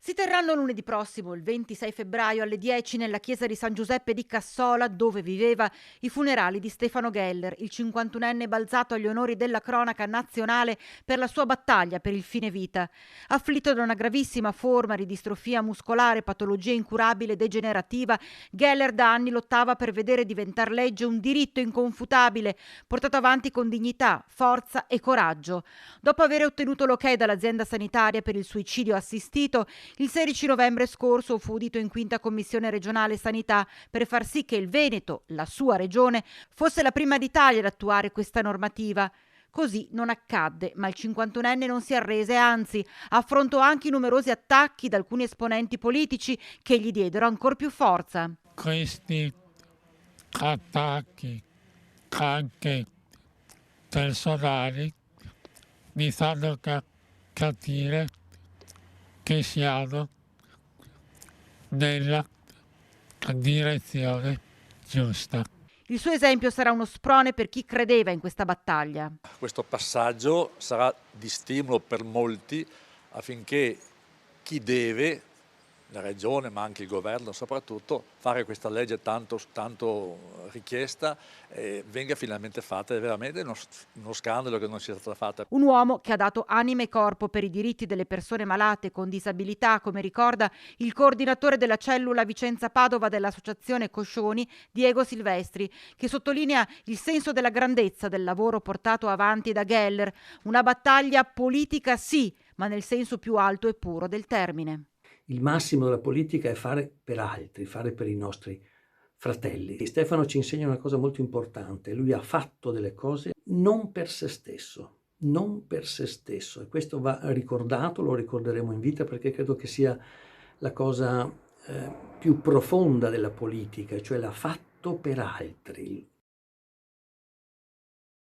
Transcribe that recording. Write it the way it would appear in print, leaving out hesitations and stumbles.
Si terranno lunedì prossimo, il 26 febbraio alle 10 nella chiesa di San Giuseppe di Cassola, dove viveva, i funerali di Stefano Geller, il 51enne balzato agli onori della cronaca nazionale per la sua battaglia per il fine vita. Afflitto da una gravissima forma di distrofia muscolare, patologia incurabile e degenerativa, Geller da anni lottava per vedere diventare legge un diritto inconfutabile, portato avanti con dignità, forza e coraggio. Dopo aver ottenuto l'ok dall'azienda sanitaria per il suicidio assistito, il 16 novembre scorso fu udito in quinta commissione regionale sanità per far sì che il Veneto, la sua regione, fosse la prima d'Italia ad attuare questa normativa. Così non accadde, ma il 51enne non si arrese, anzi, affrontò anche i numerosi attacchi da alcuni esponenti politici che gli diedero ancor più forza. Questi attacchi, anche personali, mi fanno capire che siamo nella direzione giusta. Il suo esempio sarà uno sprone per chi credeva in questa battaglia. Questo passaggio sarà di stimolo per molti affinché chi deve, la Regione ma anche il Governo soprattutto, fare questa legge tanto richiesta venga finalmente fatta. È veramente uno scandalo che non sia stata fatta. Un uomo che ha dato anima e corpo per i diritti delle persone malate con disabilità, come ricorda il coordinatore della cellula Vicenza Padova dell'Associazione Coscioni, Diego Silvestri, che sottolinea il senso della grandezza del lavoro portato avanti da Geller, una battaglia politica sì, ma nel senso più alto e puro del termine. Il massimo della politica è fare per altri, fare per i nostri fratelli. E Stefano ci insegna una cosa molto importante: lui ha fatto delle cose non per se stesso, non per se stesso, e questo va ricordato, lo ricorderemo in vita, perché credo che sia la cosa più profonda della politica, cioè l'ha fatto per altri.